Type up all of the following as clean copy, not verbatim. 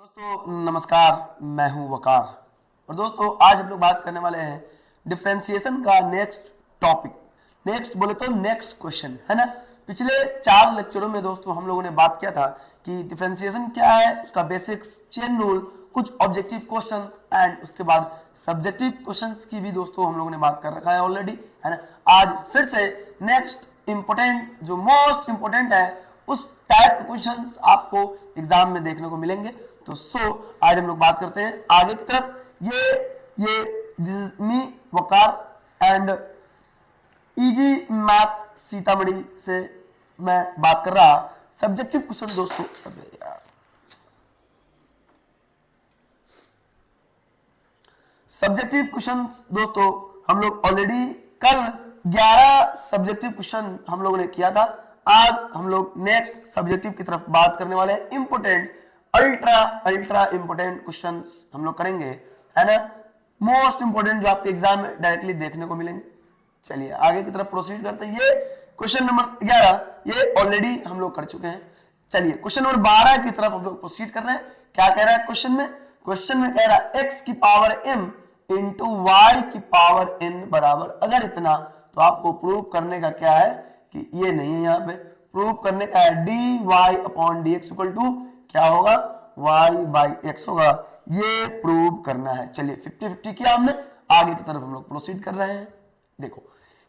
दोस्तों नमस्कार, मैं हूं वकार। और दोस्तों आज हम लोग बात करने वाले हैं डिफरेंशिएशन का नेक्स्ट टॉपिक। नेक्स्ट बोले तो नेक्स्ट क्वेश्चन है ना। पिछले 4 लेक्चरों में दोस्तों हम लोगों ने बात किया था कि डिफरेंशिएशन क्या है, उसका बेसिक्स, चेन रूल, कुछ ऑब्जेक्टिव क्वेश्चन एंड उसके बाद सब्जेक्टिव क्वेश्चंस की भी दोस्तों हम लोगों ने बात कर रखा है ऑलरेडी, है ना। आज फिर से नेक्स्ट इंपोर्टेंट, जो मोस्ट इंपोर्टेंट है, उस टाइप के क्वेश्चंस आपको एग्जाम में देखने को मिलेंगे। तो आज हम लोग बात करते हैं आगे की तरफ। ये मी वकार एंड इजी मैथ्स सीतामढ़ी से मैं बात कर रहा। सब्जेक्टिव क्वेश्चन दोस्तों, सब्जेक्टिव क्वेश्चन दोस्तों हम लोग ऑलरेडी कल 11 सब्जेक्टिव क्वेश्चन हम लोगों ने किया था। आज हम लोग नेक्स्ट सब्जेक्टिव की तरफ बात करने वाले हैं। इंपोर्टेंट, अल्ट्रा इंपोर्टेंट क्वेश्चन हम लोग करेंगे, है ना। मोस्ट इंपोर्टेंट जो आपके एग्जाम में डायरेक्टली देखने को मिलेंगे। चलिए आगे की तरफ प्रोसीड करते हैं। ये क्वेश्चन नंबर 11 ये ऑलरेडी हम लोग कर चुके हैं। चलिए क्वेश्चन नंबर 12 की तरफ हम लोग प्रोसीड कर रहे हैं। क्या कह रहा है क्वेश्चन में? क्वेश्चन में कह रहा है x की पावर m इंटू वाई की पावर n बराबर अगर इतना, तो आपको प्रूव करने का क्या है कि ये नहीं है, यहाँ पे प्रूव करने का है dy upon dx equal to क्या होगा, y बाई x होगा। ये प्रूव करना है। चलिए 50-50 किया हमने, आगे की तरफ हम लोग प्रोसीड कर रहे हैं। देखो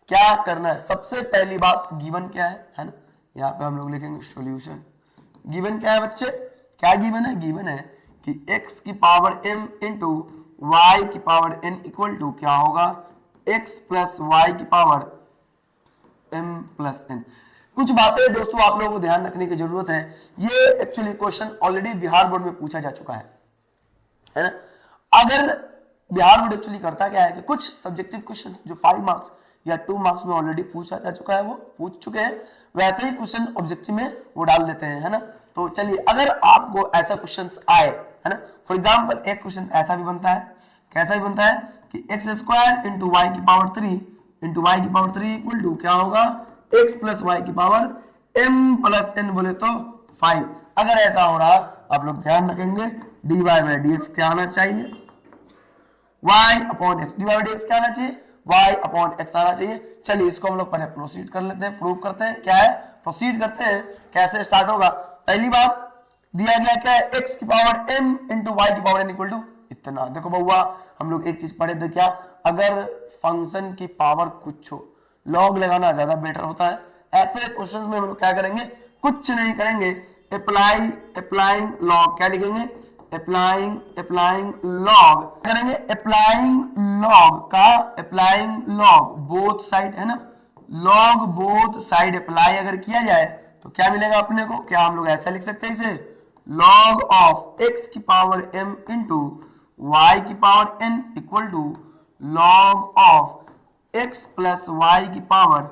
क्या करना है। सबसे पहली बात, गिवन क्या है ना। यहाँ पे हम लोग लिखेंगे सॉल्यूशन। गिवन क्या है बच्चे? क्या गिवन है? गिवन है कि x की पावर m इंटू वाई की पावर n इक्वल टू क्या होगा, x प्लस वाई की पावर m प्लस n। कुछ बातें दोस्तों आप लोगों को ध्यान रखने की जरूरत है। ये actually question already Bihar board में पूछा जा चुका है ना। अगर बिहार बोर्ड एक्चुअली करता क्या है कि कुछ सब्जेक्टिव क्वेश्चन जो 5 मार्क्स या 2 मार्क्स में ऑलरेडी पूछा जा चुका है, वो पूछ चुके हैं, वैसे ही क्वेश्चन ऑब्जेक्टिव में वो डाल देते हैं, है ना। तो चलिए अगर आपको ऐसा क्वेश्चन आए, है ना, फॉर एग्जाम्पल एक क्वेश्चन ऐसा भी बनता है, कैसा भी बनता है कि एक्स स्क्वायर इंटू वाई की पावर 3 इंटू वाई की पावर 3 इक्वल टू क्या होगा, एक्स प्लस वाई की पावर m प्लस n बोले तो 5। अगर ऐसा हो रहा, आप लोग ध्यान रखेंगे dy बाई dx क्या आना चाहिए, y upon x, dy by dx क्या आना चाहिए, y अपॉन x आना चाहिए। चलिए इसको हम लोग पहले प्रोसीड कर लेते हैं, प्रूव करते हैं क्या है, प्रोसीड करते हैं। कैसे स्टार्ट होगा? पहली बात दिया गया क्या है, x की पावर m इंटू वाई की पावर n इक्वल टू इतना। देखो बउआ, हम लोग एक चीज पढ़े थे क्या, अगर फंक्शन की पावर कुछ हो, लॉग लगाना ज्यादा बेटर होता है। ऐसे क्वेश्चंस में हम लोग क्या करेंगे, कुछ नहीं करेंगे, अप्लाइंग लॉग। क्या लिखेंगे? अप्लाइंग लॉग करेंगे। अप्लाइंग लॉग बोथ साइड, है ना। लॉग बोथ साइड अप्लाई अगर किया जाए तो क्या मिलेगा अपने को? क्या हम लोग ऐसा लिख सकते हैं इसे, लॉग ऑफ x की पावर m इंटू वाई की power n equal to log of x plus y की पावर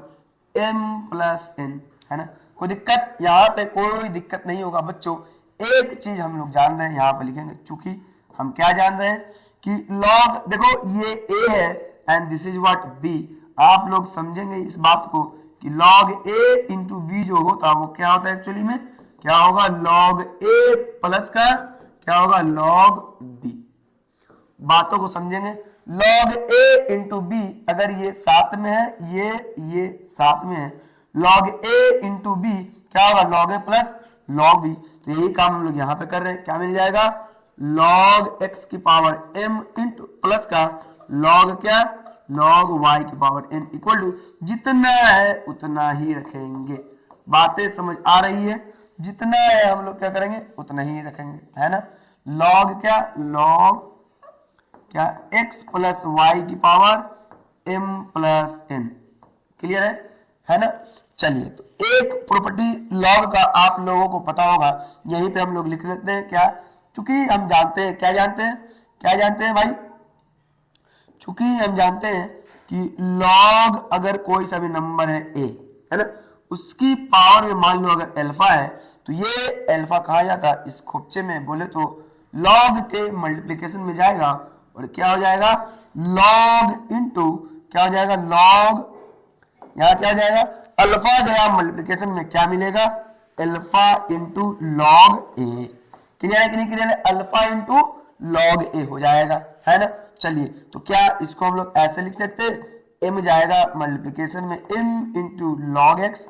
m प्लस n, है ना। कोई दिक्कत? यहाँ पे कोई दिक्कत नहीं होगा बच्चों। एक चीज हम लोग जान रहे हैं, यहाँ पे लिखेंगे, चूंकि हम क्या जान रहे हैं कि लॉग, देखो ये a है and this is what b। आप लोग समझेंगे इस बात को कि लॉग a इंटू बी जो होता वो क्या होता है एक्चुअली में, क्या होगा, लॉग a प्लस का क्या होगा, लॉग b। बातों को समझेंगे। लॉग a इंटू बी, अगर ये साथ में है, ये साथ में है, लॉग a इंटू बी क्या होगा, log a plus log b। तो यही काम हम लोग यहाँ पे कर रहे हैं। क्या मिल जाएगा, लॉग x की पावर m इंटू प्लस का लॉग क्या, लॉग y की पावर n इक्वल टू जितना है उतना ही रखेंगे। बातें समझ आ रही है? जितना है हम लोग क्या करेंगे, उतना ही रखेंगे, है ना। लॉग क्या, लॉग क्या, x प्लस वाई की power m plus n। Clear है ना। चलिए तो एक प्रॉपर्टी लॉग का आप लोगों को पता होगा, यहीं पे हम लोग लिख लेते हैं क्या, चूंकि हम जानते हैं, क्या जानते हैं भाई, चूंकि हम जानते हैं कि लॉग अगर कोई सा भी नंबर है a, है ना, उसकी पावर में मान लो अगर अल्फा है, तो ये अल्फा कहा जाता है इस खोपचे में बोले तो लॉग के मल्टीप्लिकेशन में जाएगा और क्या हो जाएगा, लॉग इंटू क्या हो जाएगा, लॉग, यहां क्या हो जाएगा, अल्फा गया मल्टीप्लिकेशन में, क्या मिलेगा, अल्फा इंटू लॉग ए। क्लियर है कि नहीं क्लियर है? अल्फा इंटू लॉग ए हो जाएगा, है ना। चलिए तो क्या इसको हम लोग ऐसे लिख सकते हैं, m जाएगा मल्टीप्लिकेशन में m into log x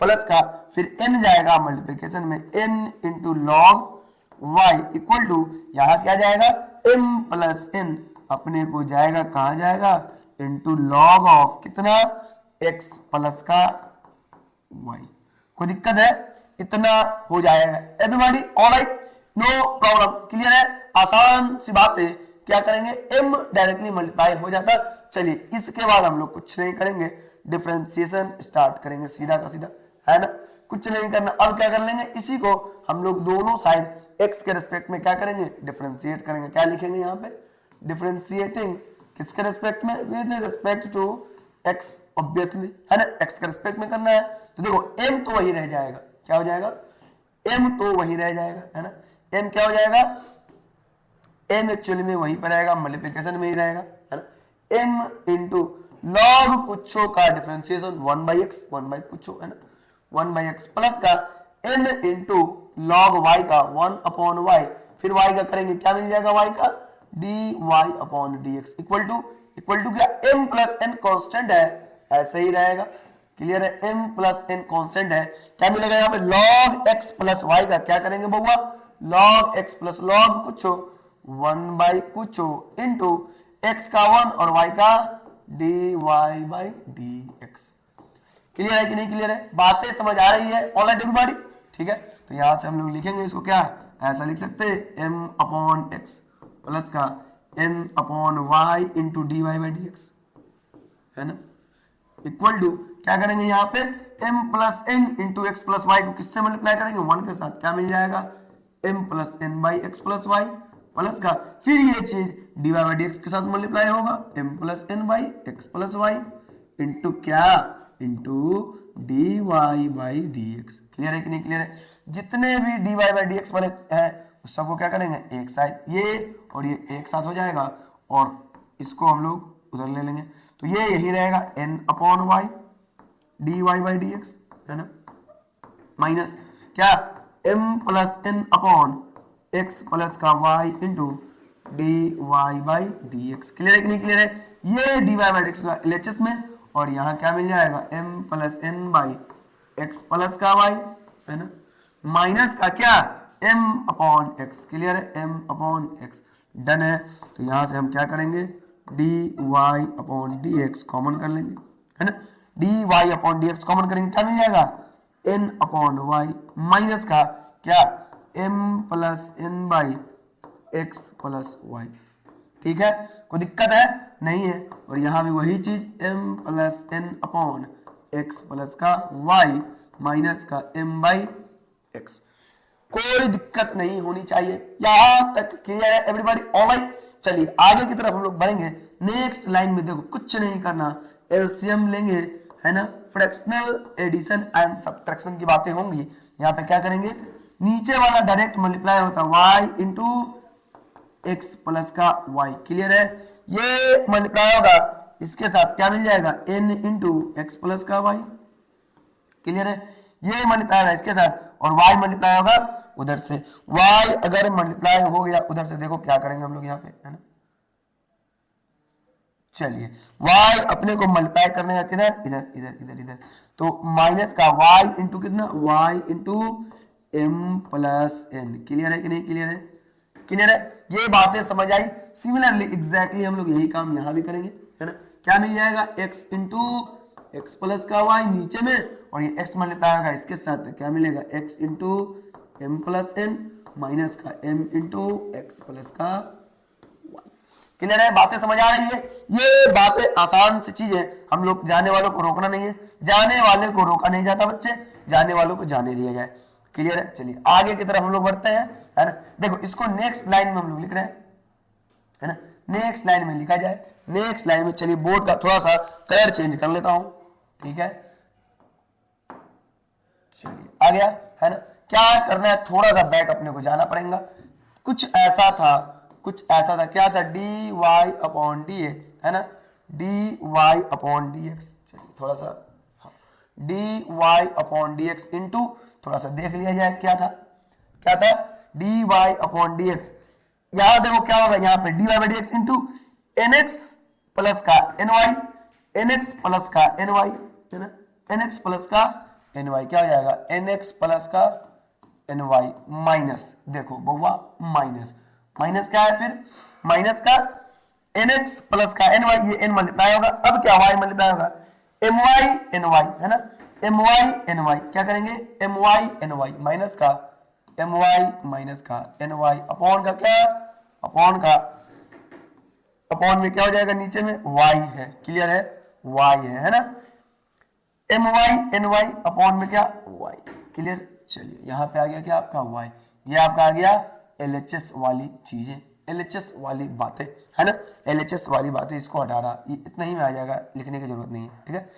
plus का फिर n जाएगा मल्टीप्लिकेशन में n into log y equal to यहां क्या जाएगा m प्लस n अपने को जाएगा कहां जाएगा इंटू लॉग ऑफ कितना x प्लस का y। कोई दिक्कत है? इतना हो जाएगा everybody all right, no problem, clear है? आसान सी बात है, क्या करेंगे m डायरेक्टली मल्टीप्लाई हो जाता। चलिए इसके बाद हम लोग कुछ नहीं करेंगे, डिफरेंशिएशन स्टार्ट करेंगे सीधा का सीधा, है ना, कुछ नहीं करना। अब क्या कर लेंगे, इसी को हम लोग दोनों साइड x के रिस्पेक्ट में क्या करेंगे डिफरेंशिएट करेंगे। क्या लिखेंगे यहाँ पे डिफरेंशिएटिंग किसके रिस्पेक्ट में, with respect to x obviously, है ना, x के रिस्पेक्ट में करना है। तो देखो m तो वही रह जाएगा, क्या हो जाएगा m तो वही रह जाएगा, है ना। m क्या हो जाएगा, m एक्चुअली में वहीं पर रहेगा, मल्टीप्लिकेशन में ही रहेगा, है ना। m इंटू लॉग कुछो का डिफरेंशिएशन 1/x 1 कुछो, है ना, 1/x प्लस का n इंटू लॉग y का 1/y, फिर y का करेंगे क्या मिल जाएगा y का dy/dx इक्वल टू क्या m प्लस n कांस्टेंट है, ऐसे ही रहेगा, क्लियर है। m प्लस n कांस्टेंट है, क्या मिलेगा यहाँ पे log x प्लस y का क्या करेंगे बउआ log x प्लस log कुछो 1/कुछो इंटू x का 1 और y का dy/dx। क्लियर है कि नहीं क्लियर है? बातें समझ आ रही है ऑलराइट एवरीबॉडी, ठीक है। तो यहां से हम लोग लिखेंगे इसको क्या ऐसा लिख सकते हैं m/x प्लस का n/y इंटू dy/dx, है ना, इक्वल टू क्या करेंगे यहाँ पे m plus n into x plus y को किससे मल्टीप्लाई करेंगे 1 के साथ, क्या मिल जाएगा m plus n by x plus y plus का फिर ये चीज dy/dx के साथ मल्टीप्लाई होगा m plus n by x plus y into क्या इंटू dy/dx। क्लियर है कि नहीं क्लियर है? जितने भी dy/dx वाले हैं उस सबको क्या करेंगे एक साइड ये और ये एक साथ हो जाएगा और इसको हम लोग उधर ले लेंगे, तो ये यही रहेगा n/y dy/dx, है ना, माइनस क्या m plus n upon x plus का y इंटू dy/dx। क्लियर है कि नहीं क्लियर है? ये dy/dx LHS में और यहाँ क्या मिल जाएगा m plus n by x plus का y, है ना, माइनस का क्या m अपॉन x। क्लियर है? m अपॉन x डन है। तो यहाँ से हम क्या करेंगे dy/dx कॉमन कर लेंगे, है ना, dy/dx कॉमन करेंगे क्या मिल जाएगा n/y माइनस का क्या m plus n by x plus y. ठीक है, कोई दिक्कत है नहीं है? और यहाँ भी वही चीज m plus n upon x plus का y माइनस का m बाई एक्स। कोई दिक्कत नहीं होनी चाहिए, यहां तक क्लियर है एवरीबॉडी? ऑलराइट, चलिए आगे की तरफ हम लोग बढ़ेंगे। नेक्स्ट लाइन में देखो कुछ नहीं करना, एलसीएम लेंगे, है ना, फ्रैक्शनल एडिशन एंड सब्ट्रैक्शन की बातें होंगी। यहाँ पे क्या करेंगे नीचे वाला डायरेक्ट मल्टीप्लाई होता है y इंटू एक्स प्लस का y। क्लियर है? ये मल्टीप्लाई होगा इसके साथ क्या मिल जाएगा n इंटू एक्स प्लस का y। क्लियर है? ये मल्टीप्लाई होगा इसके साथ और y मल्टीप्लाई होगा उधर से। y अगर मल्टीप्लाई हो गया उधर से, देखो क्या करेंगे हम लोग यहाँ पे, है ना, चलिए y अपने को मल्टीप्लाई करने का किधर इधर इधर इधर इधर, तो माइनस का y इंटू कितना y into m plus n। Clear है कि नहीं क्लियर है? क्लियर है? ये बातें समझ आई? सिमिलरली एग्जैक्टली हम लोग यही काम यहाँ भी करेंगे, है ना। क्या मिल जाएगा x इंटू एक्स प्लस का y नीचे में और ये x मल्टीप्लाई होगा इसके साथ, क्या मिलेगा x into m plus n minus का m इंटू एक्स प्लस का y। क्लियर है? बातें समझ आ रही है? ये बातें आसान सी चीज है, हम लोग जाने वालों को रोकना नहीं है, जाने वाले को रोका नहीं जाता बच्चे, जाने वालों को जाने दिया जाए। क्लियर है? चलिए आगे की तरफ हम लोग बढ़ते हैं, है ना। देखो इसको नेक्स्ट लाइन में हम लोग लिख रहे हैं, है ना, नेक्स्ट लाइन में लिखा जाए। नेक्स्ट लाइन में चलिए बोर्ड का थोड़ा सा कलर चेंज कर लेता हूं, ठीक है, चलिए आ गया, है ना। क्या करना है, थोड़ा सा बैक अपने को जाना पड़ेगा। कुछ ऐसा था क्या था dy/dx, है ना, dy/dx। चलिए थोड़ा सा dy/dx इंटू थोड़ा सा देख लिया जाए क्या था D Y upon D X. यहां देखो क्या होगा, यहाँ पे D Y by D x into N X plus का N Y, N X plus का एन वाई, है ना, एन एक्स प्लस का एन वाई क्या हो जाएगा, एन एक्स प्लस का एन वाई माइनस, देखो बउआ माइनस, माइनस क्या है फिर, माइनस का एन एक्स प्लस का एन वाई, ये एन मल्टीप्लाई होगा, अब क्या वाई मल्टीप्लाई होगा, एम वाई एन वाई, है ना, एम वाई एन वाई, क्या करेंगे m y n Y minus का एम वाई माइनस का एन वाई अपॉन का क्या, अपॉन का, अपॉन में क्या हो जाएगा, नीचे में वाई है, क्लियर है, वाई है ना, m y n y upon में क्या वाई, क्लियर। चलिए यहाँ पे आ गया क्या आपका वाई, ये आपका आ गया एलएचएस वाली चीजें, एलएचएस वाली बातें, है ना, एलएचएस वाली बातें, इसको हटा रहा, ये इतना ही में आ जाएगा, लिखने की जरूरत नहीं है, ठीक है,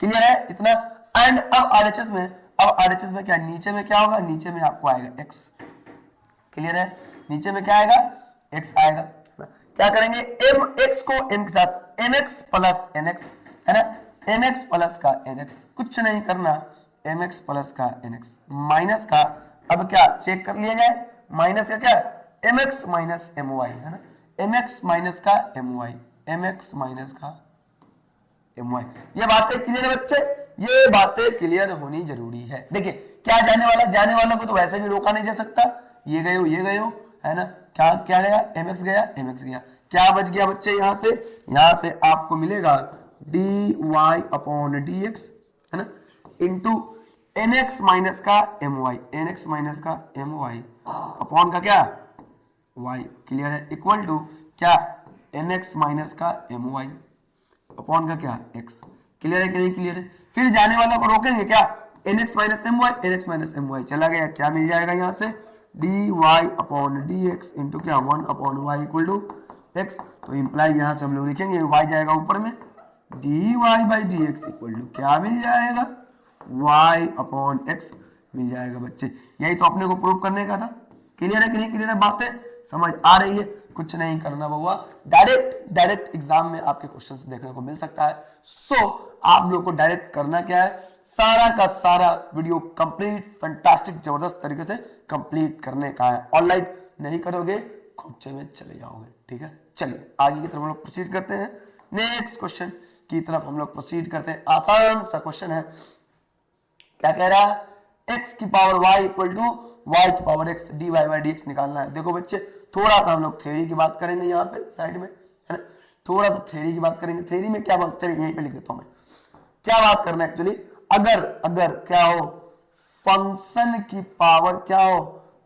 क्लियर है इतना। एंड अब आरएचएस में, अब आरएचएस में क्या, नीचे में क्या होगा, नीचे में आपको आएगा एक्स, क्लियर है, नीचे में क्या आएगा एक्स आएगा, क्या करेंगे एम एक्स को एम के साथ m x plus n x, है ना, एम एक्स प्लस का एन एक्स, कुछ नहीं करना, एम एक्स प्लस का एन एक्स माइनस का, अब क्या चेक कर लिया जाए, माइनस का क्या m x minus m y, है ना, एम एक्स माइनस का m y, m x minus का एम वाई। ये बातें क्लियर है बच्चे, ये बातें क्लियर होनी जरूरी है। देखिए क्या जाने वाला, जाने वालों को तो वैसे भी रोका नहीं जा सकता, ये गए हो, ये गए हो, है ना, क्या क्या गया एम एक्स गया, एम एक्स गया, क्या बच गया बच्चे, यहां से आपको मिलेगा d Y upon D x, है ना, इंटू एन एक्स माइनस का m y, N x minus का एम वाई अपॉन का क्या वाई, क्लियर है, इक्वल टू क्या एन एक्स माइनस का एम वाई अपॉन का क्या एक्स, क्लियर है कि नहीं, क्लियर है। फिर जाने वालों को रोकेंगे क्या, n x minus m y, N x minus m y चला गया, क्या मिल जाएगा यहाँ से d Y upon D x into क्या 1 upon y equal to x, तो इंप्लाई यहाँ से हम लोग लिखेंगे वाई जाएगा ऊपर में, d Y by D x equal to क्या मिल जाएगा वाई अपॉन एक्स मिल जाएगा बच्चे। यही तो अपने को प्रूव करने का था, क्लियर है कि नहीं, क्लियर है, बातें समझ आ रही है, कुछ नहीं करना बउआ, डायरेक्ट एग्जाम में आपके क्वेश्चंस देखने को मिल सकता है। सो आप लोग को डायरेक्ट करना क्या है, सारा का सारा वीडियो कंप्लीट फैंटास्टिक जबरदस्त तरीके से कंप्लीट करने का है, ऑनलाइन नहीं करोगे खोचे में चले जाओगे, ठीक है। चलिए आगे की तरफ हम लोग प्रोसीड करते हैं, नेक्स्ट क्वेश्चन की तरफ हम लोग प्रोसीड करते हैं। आसान सा क्वेश्चन है, क्या कह रहा है, x की power y equal to y की power x dy by dx निकालना है। देखो बच्चे थोड़ा सा हम लोग थ्योरी की बात करेंगे यहाँ पे साइड में, है ना, थोड़ा सा थ्योरी की बात करेंगे। थ्योरी में क्या बात करेंगे, यहीं पे लिख देता हूं मैं, क्या बात करना है एक्चुअली, अगर क्या हो, फंक्शन की पावर क्या हो,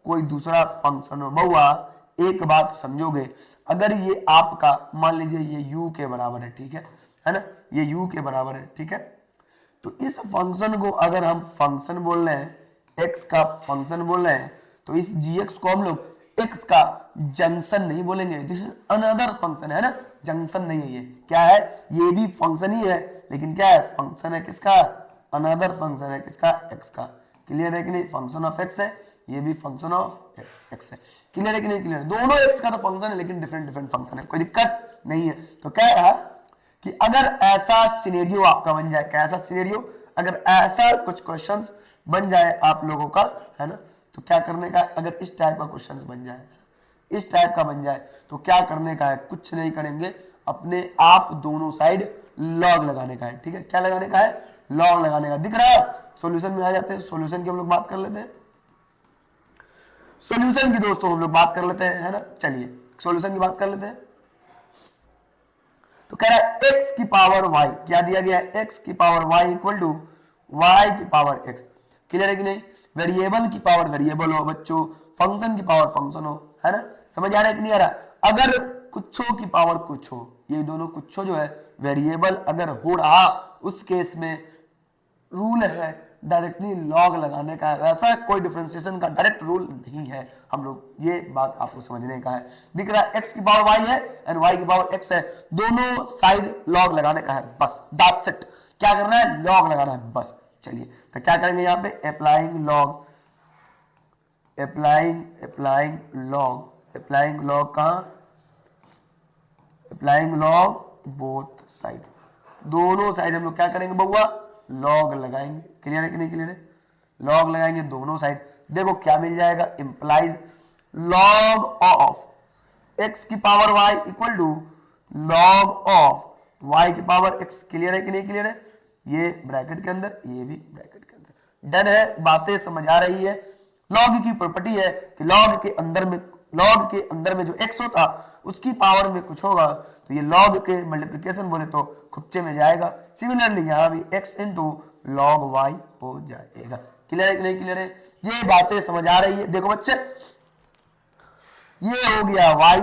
कोई दूसरा फंक्शन हो, बउआ एक बात समझोगे, अगर ये आपका मान लीजिए ये u के बराबर है, ठीक है ना, ये u के बराबर है, ठीक है, तो इस फंक्शन को अगर हम फंक्शन बोल रहे हैं, x का फंक्शन बोल रहे हैं, तो इस gx को हम लोग x का जंक्शन नहीं बोलेंगे, दिस इज अनदर फंक्शन, है ना, जंक्शन नहीं है ये, क्या है, ये भी फंक्शन ही है, लेकिन क्या है, फंक्शन है किसका, अनदर फंक्शन है किसका, x का, क्लियर है कि नहीं, फंक्शन ऑफ x है, ये भी फंक्शन ऑफ x है, क्लियर है कि नहीं, क्लियर, दोनों x का तो फंक्शन है लेकिन डिफरेंट फंक्शन है, कोई दिक्कत नहीं है। तो क्या है कि अगर ऐसा सिनेरियो आपका बन जाए, कैसा सिनेरियो, अगर ऐसा कुछ क्वेश्चंस बन जाए आप लोगों का, है ना, तो क्या करने का है, अगर इस टाइप का क्वेश्चंस बन जाए, इस टाइप का बन जाए, तो क्या करने का है, कुछ नहीं करेंगे, अपने आप दोनों साइड लॉग लगाने का है, ठीक है, क्या लगाने का है, लॉग लगाने का, दिख रहा है, सॉल्यूशन में आ जाते हैं, सॉल्यूशन की हम लोग बात कर लेते हैं, सॉल्यूशन की दोस्तों हम लोग बात कर लेते हैं, है ना, चलिए सॉल्यूशन की बात कर लेते हैं। तो कह रहा है x की पावर y, क्या दिया गया है, x की power y equal to y की पावर x, क्लियर है कि नहीं, वेरिएबल की पावर वेरिएबल हो बच्चों, फंक्शन की पावर फंक्शन हो, है ना, समझ आ रहा है कि नहीं आ रहा, अगर कुछों की पावर कुछ हो, ये दोनों कुछों जो है वेरिएबल अगर हो रहा, उस केस में रूल है डायरेक्टली लॉग लगाने का, ऐसा कोई डिफरेंशिएशन का डायरेक्ट रूल नहीं है, हम लोग ये बात आपको समझने का है। दिख रहा है x की पावर y है एंड y की पावर x है, दोनों साइड लॉग लगाने का है, बस दैट्स इट, क्या करना है, लॉग लगाना है बस। चलिए तो क्या करेंगे यहाँ पे, अप्लाइंग लॉग, अप्लाइंग लॉग कहां, अप्लाइंग लॉग बोथ साइड, दोनों साइड हम लोग क्या करेंगे बउआ, लॉग लगाएंगे, क्लियर है कि नहीं, क्लियर है, लॉग लगाएंगे दोनों साइड, देखो क्या मिल जाएगा, इंप्लाइज लॉग ऑफ एक्स की power y equal to log of y की पावर एक्स। क्लियर है कि नहीं क्लियर है? ये ब्रैकेट के अंदर, ये भी ब्रैकेट के अंदर। डन है, बातें समझ आ रही है। लॉग की प्रॉपर्टी है कि लॉग के अंदर में जो एक्स होता उसकी पावर में कुछ होगा तो ये लॉग के मल्टीप्लिकेशन बोले तो खुच्चे में जाएगा। सिमिलरली यहाँ भी एक्स इंटू लॉग वाई हो जाएगा। क्लियर है कि नहीं क्लियर है? ये बातें समझ आ रही है? देखो बच्चे, ये हो गया y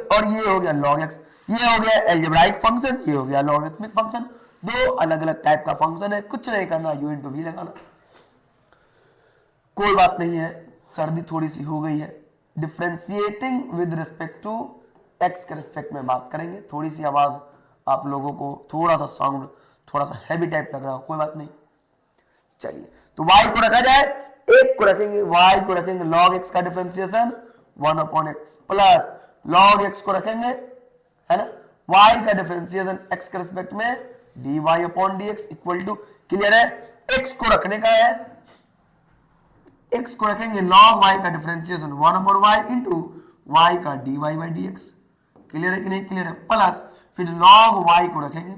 और ये हो गया log x, ये हो गया एल्जेब्राइक फंक्शन, ये हो गया लॉगरिथमिक फंक्शन। दो अलग अलग टाइप का फंक्शन है, कुछ नहीं करना, u इंटू वी लगाना। कोई बात नहीं है, सर्दी थोड़ी सी हो गई है। Differentiating with respect to x के रिस्पेक्ट में बात करेंगे। थोड़ी सी आवाज आप लोगों को थोड़ा सा साउंड थोड़ा सा हैवी टाइप लग रहा हो, कोई बात नहीं। चलिए, तो y को रखा जाए, एक को रखेंगे, y को रखेंगे log x का differentiation 1/x plus log x को रखेंगे, है ना, y का डिफरेंशिएशन x के रिस्पेक्ट में dy/dx इक्वल टू, क्लियर है? x को रखने का है, x को रखेंगे log y का डिफरेंशिएशन 1/y इंटू y का dy/dx। क्लियर है कि नहीं क्लियर है? प्लस फिर log y को रखेंगे,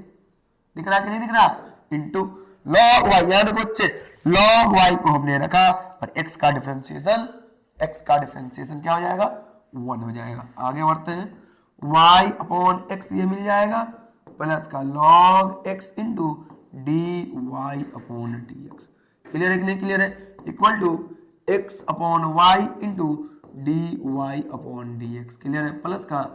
दिख रहा है कि नहीं दिख रहा, इंटू log y। यहां देखो बच्चे, log y को हमने रखा और x का डिफरेंशिएशन क्या हो जाएगा, 1 हो जाएगा। आगे बढ़ते हैं, y/x ये मिल जाएगा प्लस का log x into dy/dx। Clear है कि नहीं क्लियर है? Equal to x/y into dy/dx। Clear है? प्लस का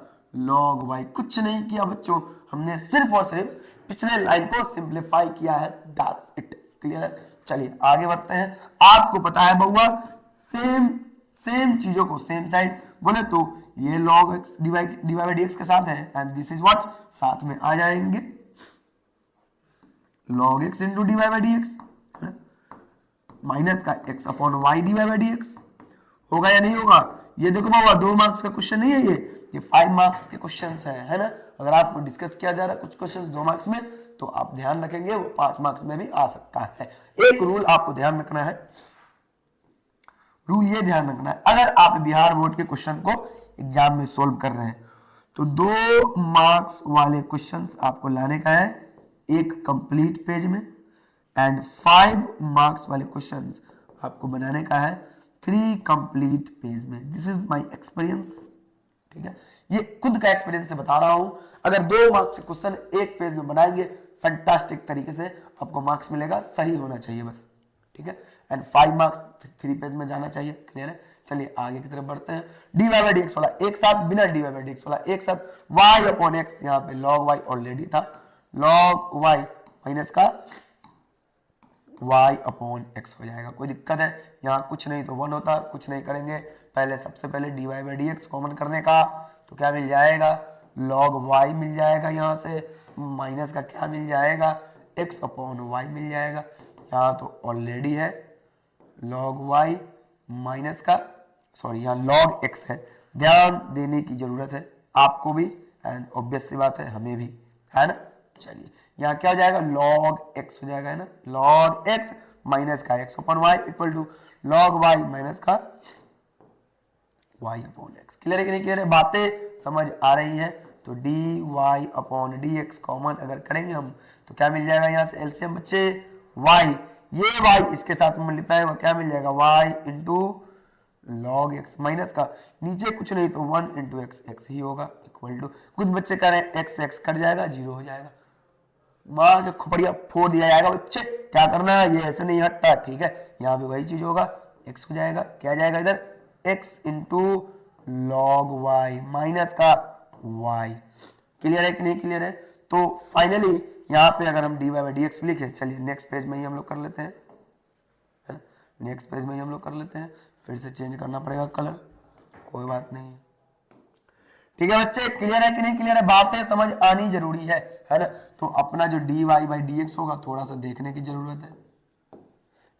log y। कुछ नहीं किया बच्चों, हमने सिर्फ और सिर्फ पिछले लाइन को सिंप्लीफाई किया है, दैट्स इट। क्लियर है? चलिए आगे बढ़ते हैं। आपको पता है बउआ, सेम चीजों को सेम साइड बोले तो ये log x dy/dx के साथ है एंड दिस इज व्हाट, साथ में आ जाएंगे log x into dy/dx minus का x/y dy/dx। होगा या नहीं होगा? ये देखो बाबा, 2 मार्क्स का क्वेश्चन नहीं है ये 5 मार्क्स के क्वेश्चन है ना। अगर आपको डिस्कस किया जा रहा है कुछ क्वेश्चन 2 मार्क्स में तो आप ध्यान रखेंगे वो 5 मार्क्स में भी आ सकता है। एक रूल आपको ध्यान रखना है, रूल ये ध्यान रखना है, अगर आप बिहार बोर्ड के क्वेश्चन को एग्जाम में सोल्व कर रहे हैं तो 2 मार्क्स वाले क्वेश्चंस आपको लाने का है एक कंप्लीट पेज में एंड 5 मार्क्स वाले क्वेश्चंस आपको बनाने का है 3 कंप्लीट पेज में। दिस इज माय एक्सपीरियंस, ठीक है, ये खुद का एक्सपीरियंस से बता रहा हूं। अगर 2 मार्क्स के क्वेश्चन एक पेज में बनाएंगे फैंटास्टिक तरीके से आपको मार्क्स मिलेगा, सही होना चाहिए बस, ठीक है। एंड 5 मार्क्स 3 पेज में जाना चाहिए। क्लियर है? चलिए आगे की तरफ बढ़ते हैं। dy/dx वाला एक साथ, बिना dy/dx वाला एक साथ, y/x यहाँ पे log y ऑलरेडी था, log y माइनस का y/x हो जाएगा। कोई दिक्कत है? यहाँ कुछ नहीं तो 1 होता, कुछ नहीं करेंगे, पहले सबसे पहले dy/dx कॉमन करने का, तो क्या मिल जाएगा, log y मिल जाएगा, यहाँ से माइनस का क्या मिल जाएगा, x/y मिल जाएगा। यहाँ तो ऑलरेडी है log y माइनस का, सॉरी यहाँ log x है, ध्यान देने की जरूरत है आपको भी एंड ऑब्वियस सी बात है हमें भी, है ना। चलिए यहाँ क्या हो जाएगा, log x हो जाएगा, है ना, log x माइनस का x/y equal to log y minus का y/x। क्लियर है कि नहीं क्लियर है? बातें समझ आ रही है? तो dy/dx कॉमन अगर करेंगे हम तो क्या मिल जाएगा, यहाँ से एलसीएम बच्चे y, ये y इसके साथ मल्टीप्लाई होगा, क्या मिल जाएगा, y into log x minus का नीचे कुछ नहीं तो 1 इंटू x ही होगा इक्वल टू, कुछ बच्चे कह रहे हैं x कट जाएगा, 0 हो जाएगा, मार के खोपड़िया फोड़ दिया जाएगा। बच्चे क्या करना है, ये ऐसे नहीं हटता, ठीक है। यहाँ भी वही चीज होगा, x हो जाएगा, क्या जाएगा इधर, x into log y minus का y। क्लियर है कि नहीं क्लियर है? तो फाइनली यहाँ पे अगर हम dy/dx लिखे, चलिए नेक्स्ट पेज में ही हम लोग कर लेते हैं, नेक्स्ट पेज में ही हम लोग कर लेते हैं, फिर से चेंज करना पड़ेगा कलर, कोई बात नहीं, ठीक है बच्चे। क्लियर है कि नहीं क्लियर है? बातें समझ आनी जरूरी है ना। तो अपना जो dy/dx होगा थोड़ा सा देखने की जरूरत है,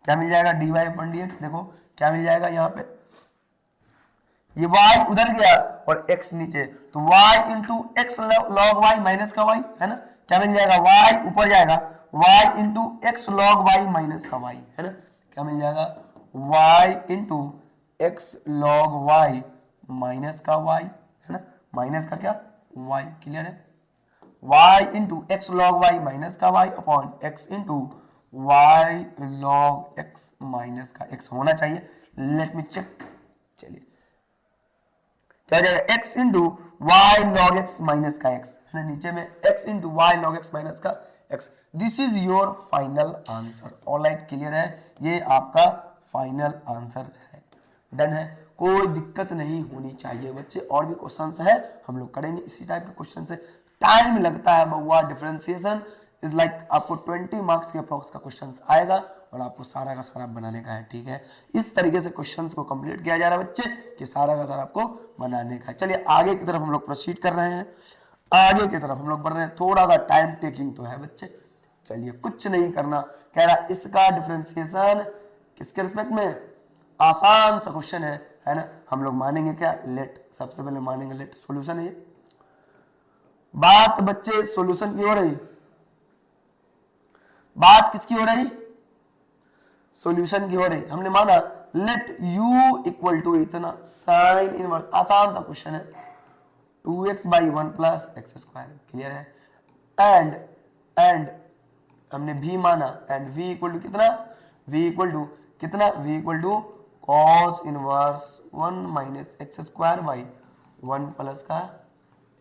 क्या मिल जाएगा dy/dx, देखो क्या मिल जाएगा, यहाँ पे ये y उधर गया और x नीचे, तो y into x log y minus का y, है ना, क्या मिल जाएगा, y ऊपर जाएगा, y into x log y minus का y, है ना, क्या मिल जाएगा, y into x log y minus का y, है ना, माइनस का क्या y, क्लियर है, y into x log y minus का y upon x into y log x minus का x होना चाहिए। लेट मी चेक, चलिए क्या जाएगा, x into y log x minus का x, है ना, नीचे में x into y log x minus का x। This is your final answer. Alright, clear है, ये आपका फाइनल आंसर है, डन है, कोई दिक्कत नहीं होनी चाहिए बच्चे। और भी क्वेश्चंस है, हम लोग करेंगे इसी टाइप के क्वेश्चन से। टाइम लगता है बहुआ, डिफरेंशिएशन इज लाइक आपको 20 मार्क्स के अप्रोक्स का क्वेश्चन आएगा और आपको सारा का सारा बनाने का है, ठीक है। इस तरीके से क्वेश्चंस को कंप्लीट किया जा रहा है बच्चे कि सारा का सारा आपको बनाने का है। चलिए आगे की तरफ हम लोग प्रोसीड कर रहे हैं, आगे की तरफ हम लोग बढ़ रहे हैं। थोड़ा सा टाइम टेकिंग तो है बच्चे, चलिए कुछ नहीं करना, कह रहा इसका डिफरेंशिएशन किसके रिस्पेक्ट में, आसान सा क्वेश्चन है ना। हम लोग मानेंगे क्या, लेट, सबसे पहले मानेंगे लेट, सॉल्यूशन है। बात बच्चे सॉल्यूशन की हो रही, बात किसकी हो रही, सॉल्यूशन की हो रही। हमने माना लेट u इक्वल टू इतना साइन इनवर्स, आसान सा क्वेश्चन है, 2x by 1 plus x square, clear है। एंड हमने v माना, एंड v इक्वल टू कितना, v इक्वल टू कितना, v equal to cos inverse 1 minus x square by 1 plus का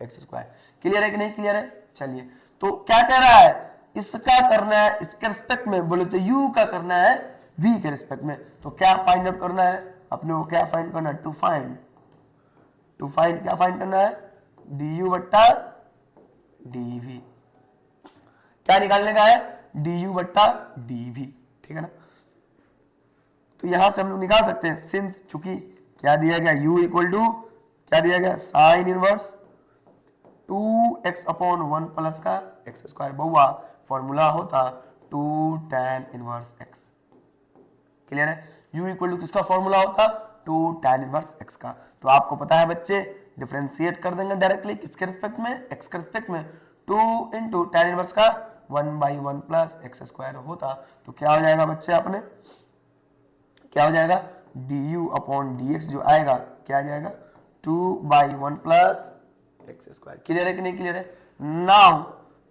एक्स स्क्वायर, क्लियर है कि नहीं, क्लियर है। चलिए तो क्या कह रहा है, इसका करना है इसके रिस्पेक्ट में, बोले तो u का करना है v के रिस्पेक्ट में। तो क्या फाइंड आउट करना है अपने को, क्या फाइंड करना है, टू फाइंड क्या फाइंड करना है, du बट्टा dv, क्या निकालने का है, du बट्टा dv, ठीक है ना। तो यहां से हम लोग निकाल सकते हैं, सिंस चूंकि क्या दिया गया, u इक्वल टू क्या दिया गया, sine inverse 2x upon 1 plus का एक्स स्क्वायर, बहुआ फॉर्मूला होता 2 tan इनवर्स x, क्लियर है। u इक्वल टू किसका फॉर्मूला होता, 2 tan इनवर्स x का। तो आपको पता है बच्चे, डिफरेंशिएट कर देंगे डायरेक्टली किसके रिस्पेक्ट में, x के रिस्पेक्ट में, 2 इंटू tan इनवर्स का 1 बाई 1 प्लस एक्स स्क्वायर होता। तो क्या हो जाएगा बच्चे अपने, क्या हो जाएगा, du अपॉन dx जो आएगा, क्या आ जाएगा, 2 by 1 plus x square, clear है कि नहीं, क्लियर है।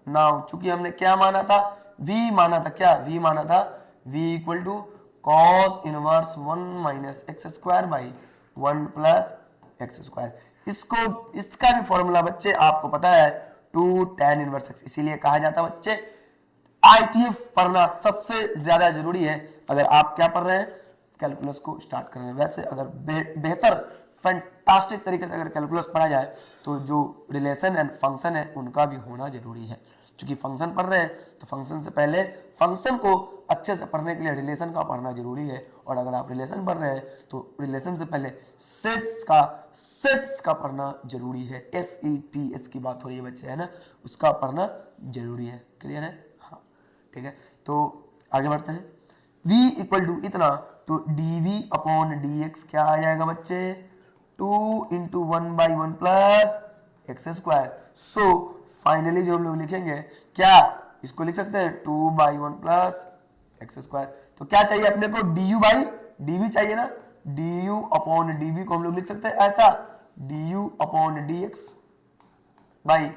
नाउ चूंकि हमने क्या माना था, v माना था, क्या v माना था, v equal to cos inverse 1 minus x square by 1 plus x square. इसको, इसका भी फॉर्मूला बच्चे आपको पता है 2 tan इनवर्स x, इसीलिए कहा जाता है बच्चे ITF पढ़ना सबसे ज्यादा जरूरी है। अगर आप क्या पढ़ रहे हैं, कैलकुलस को स्टार्ट कर रहे हैं। वैसे अगर बेहतर फैंटास्टिक तरीके से अगर कैलकुलस पढ़ा जाए तो जो रिलेशन एंड फंक्शन है उनका भी होना जरूरी है। क्योंकि फंक्शन पढ़ रहे हैं तो फंक्शन से पहले फंक्शन को अच्छे से पढ़ने के लिए रिलेशन का पढ़ना जरूरी है, और अगर आप रिलेशन पढ़ रहे हैं तो रिलेशन से पहले सेट्स का पढ़ना जरूरी है। SETS की बात हो रही है बच्चे, है ना, उसका पढ़ना जरूरी है, क्लियर है, हाँ ठीक है। तो आगे बढ़ते हैं, v इक्वल टू इतना, तो dv अपॉन dx क्या आ जाएगा बच्चे, 2 into 1 by 1 plus x square. So finally जो हम लोग लिखेंगे, क्या इसको लिख सकते हैं 2 बाई 1 प्लस एक्स स्क्वायर। तो क्या चाहिए अपने को, du बाई dv चाहिए ना, du अपॉन dv को हम लोग लिख सकते हैं ऐसा, du upon dx by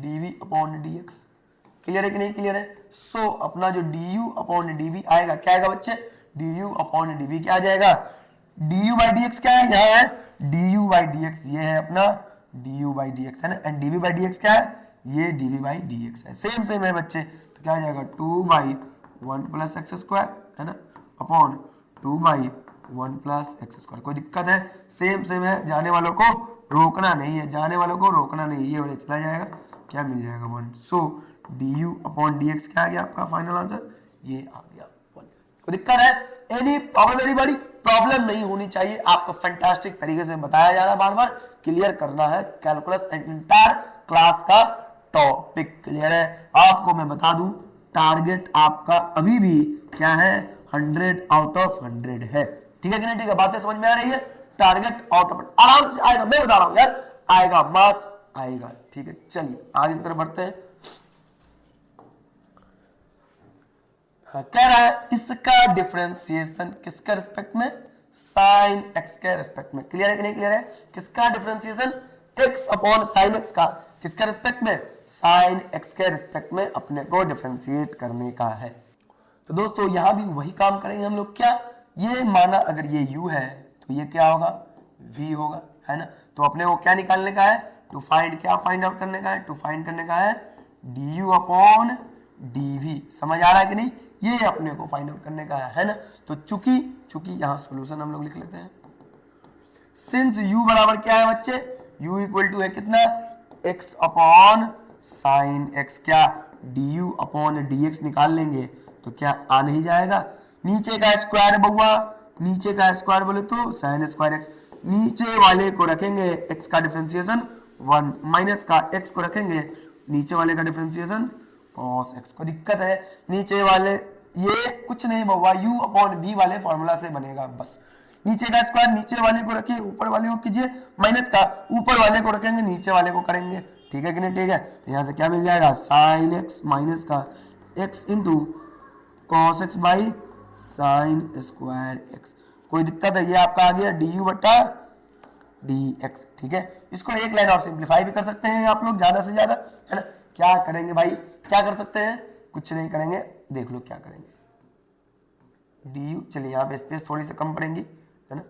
dv upon dx, clear है कि नहीं, क्लियर है। सो अपना जो du अपॉन dv आएगा, क्या आएगा बच्चे, du अपॉन dv क्या आ जाएगा, du बाई dx क्या है, यहाँ है du बाई dx, ये है अपना du बाई dx, है ना, एंड dv बाई dx क्या है, ये dv बाई dx है, सेम है बच्चे। तो क्या आ जाएगा 2 बाई 1 प्लस एक्स स्क्वायर, है ना, upon 2 by 1 plus x square. कोई दिक्कत है, सेम है, जाने वालों को रोकना नहीं है, जाने वालों को रोकना नहीं, ये बड़े चला जाएगा, क्या मिल जाएगा 1। सो du अपॉन dx क्या आ गया आपका फाइनल आंसर, ये आ गया 1। कोई दिक्कत है, एनी प्रॉब्लम, वेरी बड़ी प्रॉब्लम नहीं होनी चाहिए। आपको फैंटास्टिक तरीके से बताया जा रहा है, बार बार क्लियर करना है कैलकुलस एंटायर क्लास का टॉपिक, क्लियर है। आपको मैं बता दूं, टारगेट आपका अभी भी क्या है, 100 आउट ऑफ 100 है, ठीक है कि नहीं, ठीक है, बातें समझ में आ रही है। टारगेट आउट ऑफ आराम से आएगा, मैं बता रहा हूं यार, आएगा, मार्क्स आएगा, ठीक है। चलिए आगे की तरफ बढ़ते हैं। हाँ, कह रहा है इसका डिफरेंशिएशन किसके रिस्पेक्ट में, साइन एक्स के रिस्पेक्ट में। क्लियर है कि नहीं क्लियर है? किसका differentiation, x upon sine x का, किसके रिस्पेक्ट में, साइन एक्स के रिस्पेक्ट में अपने को डिफरेंशिएट करने का है। तो दोस्तों यहां भी वही काम करेंगे हम लोग। क्या, ये माना अगर ये u है तो ये क्या होगा, v होगा, है ना। तो अपने को क्या निकालने का है, टू फाइंड, क्या फाइंड आउट करने का है, टू फाइंड करने का है du अपॉन dv। समझ आ रहा है कि नहीं, ये अपने को फाइंड आउट करने का है ना। तो चूंकि यहां सॉल्यूशन हम लोग लिख लेते हैं। सिंस u बराबर क्या है बच्चे, u इक्वल टू है कितना, x अपॉन साइन x, क्या du अपॉन dx निकाल लेंगे तो क्या आ नहीं जाएगा, नीचे का स्क्वायर बउआ, नीचे का स्क्वायर बोले तो साइन स्क्वायर x, नीचे वाले को रखेंगे x का डिफरेंशिएशन 1 माइनस का x को रखेंगे नीचे वाले का डिफरेंशिएशन cos x। को दिक्कत है, नीचे वाले ये कुछ नहीं बउआ, u अपॉन v वाले फॉर्मूला से बनेगा बस। नीचे का स्क्वायर नीचे वाले को रखिए, ऊपर वाले को कीजिए, माइनस का ऊपर वाले को रखेंगे नीचे वाले को करेंगे, ठीक है कि नहीं, ठीक है। तो यहाँ से क्या मिल जाएगा, साइन एक्स माइनस का x into cos x by sine square x. कोई दिक्कत है, ये आपका आ गया du बटा dx, ठीक है। इसको एक लाइन और सिंप्लीफाई भी कर सकते हैं आप लोग ज्यादा से ज्यादा, है ना। क्या करेंगे भाई, क्या कर सकते हैं, कुछ नहीं करेंगे, देख लो क्या करेंगे, du, चलिए यहाँ पे स्पेस थोड़ी सी कम पड़ेगी, है ना,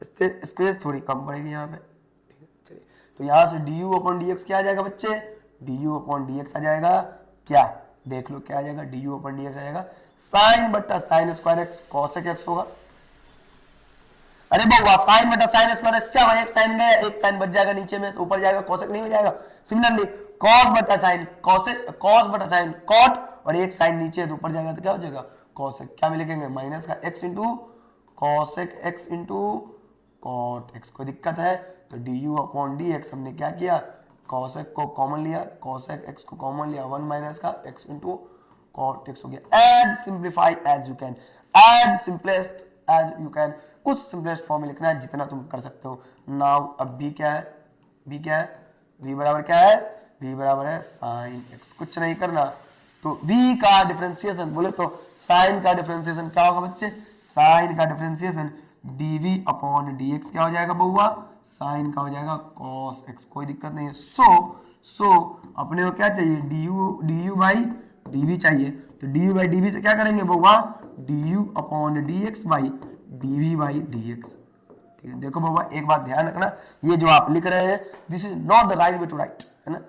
स्पेस थोड़ी कम पड़ेगी यहाँ पे, ठीक है। चलिए तो यहाँ से du अपॉन dx क्या आ जाएगा बच्चे, du अपॉन dx आ जाएगा, क्या देख लो क्या आ जाएगा, du अपॉन dx आ जाएगा साइन बट्टा sine square x cosec x होगा। अरे बउआ साइन बटा साइन स्क्वायर एक्स क्या होगा, एक साइन गया, एक साइन बच जाएगा नीचे में तो ऊपर जाएगा, कॉसेक नहीं हो जाएगा। सिमिलरली कॉस बटा साइन कॉसेक, कॉस बटा साइन कॉट, और एक साइन नीचे है तो ऊपर जाएगा तो क्या हो जाएगा कॉसेक, क्या भी लिखेंगे माइनस का x into cosec x into cot x। कोई दिक्कत है तो du अपॉन dx हमने क्या किया, कॉसेक को कॉमन लिया, कॉसेक x को कॉमन लिया, 1 माइनस का x इंटू कॉट x हो गया। As simplify as you can, as simplest as you can, उस सिंपलेस्ट फॉर्म में लिखना है जितना तुम कर सकते हो। नाउ अब b क्या है, b क्या है, v बराबर क्या है, v बराबर है साइन x, कुछ नहीं करना। तो v का डिफरेंशिएशन बोले तो साइन का डिफरेंशिएशन क्या होगा बच्चे, साइन का डिफरेंशिएशन dv अपॉन dx क्या हो जाएगा बउआ, साइन का हो जाएगा cos x। कोई दिक्कत नहीं है। सो अपने को क्या चाहिए, du बाई dv चाहिए, तो du बाई dv से क्या करेंगे बउआ, du upon dx by dv by dx, ठीक है। देखो बउआ एक बात ध्यान रखना, ये जो आप लिख रहे हैं this is not the right way to write, है ना,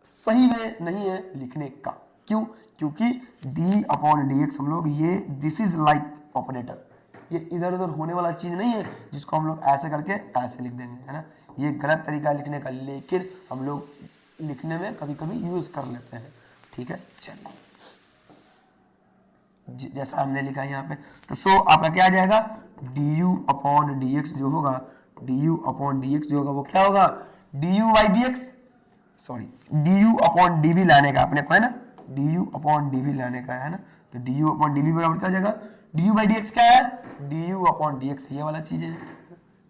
सही वे नहीं है लिखने का। क्यों, क्योंकि d अपॉन dx हम लोग ये दिस इज लाइक ऑपरेटर, ये इधर उधर होने वाला चीज नहीं है जिसको हम लोग ऐसे करके ऐसे लिख देंगे, है ना। ये गलत तरीका है लिखने का, लेकिन हम लोग लिखने में कभी कभी यूज कर लेते हैं, ठीक है। चलिए जैसा हमने लिखा है यहाँ पे, तो सो आपका क्या आ जाएगा, du अपॉन dx जो होगा, du अपॉन dx जो होगा वो क्या होगा, du by dx, sorry du upon dv लाने का अपने को, है ना, du अपॉन dv लाने का है ना। तो du अपॉन dv बराबर क्या हो जाएगा, du बाई dx क्या है, du अपॉन dx ये वाला चीज है,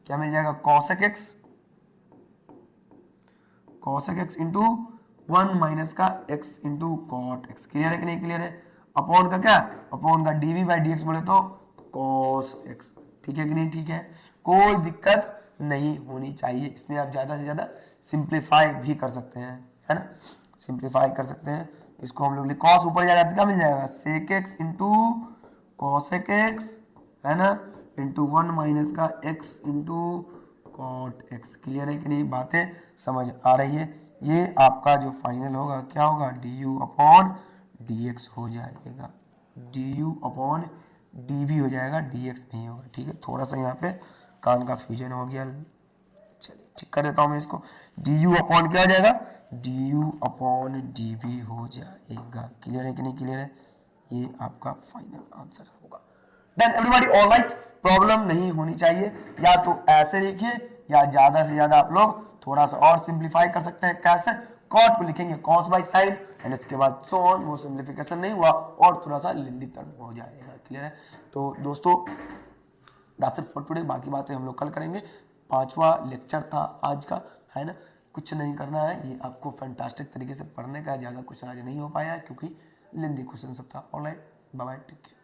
क्या मिल जाएगा cosec x इंटू 1 माइनस का x into cot x। Clear है कि नहीं क्लियर है, अपॉन का क्या, अपॉन का dv बाई dx बोले तो cos x, ठीक है कि नहीं, ठीक है। कोई दिक्कत नहीं होनी चाहिए, इसमें आप ज्यादा से ज्यादा सिंप्लीफाई भी कर सकते हैं, है ना, सिंप्लीफाई कर सकते हैं। इसको हम लोग कॉस ऊपर जाएगा तो क्या मिल जाएगा, sec x into cosec x, है ना, इंटू 1 माइनस का x into cot x। Clear है कि नहीं, बातें समझ आ रही है। ये आपका जो फाइनल होगा क्या होगा, du अपॉन dx हो जाएगा, du अपॉन dv हो जाएगा, dx नहीं होगा, ठीक है। थोड़ा सा यहाँ पे कान का फ्यूजन हो गया, चलिए ठीक कर देता हूँ मैं इसको, du अपॉन क्या हो जाएगा, du अपॉन dv हो जाएगा। क्लियर है कि नहीं क्लियर है, ये आपका फाइनल आंसर होगा। देन एवरीबॉडी ऑलराइट, प्रॉब्लम नहीं होनी चाहिए, या तो ऐसे लिखिए या ज्यादा से ज्यादा आप लोग थोड़ा सा और सिंप्लीफाई कर सकते हैं। कैसे, कॉट को लिखेंगे कॉस बाई साइन एंड इसके बाद सो ऑन, वो सिंप्लीफिकेशन नहीं हुआ और थोड़ा सा लेंदी टर्म हो जाएगा। क्लियर है, तो दोस्तों दैट्स इट फॉर टुडे, बाकी बातें हम लोग कल करेंगे। 5वां लेक्चर था आज का, है ना, कुछ नहीं करना है, ये आपको फैंटास्टिक तरीके से पढ़ने का, ज्यादा क्वेश्चन आज नहीं हो पाया क्योंकि लेंदी क्वेश्चन सब था। Alright, bye bye, take care.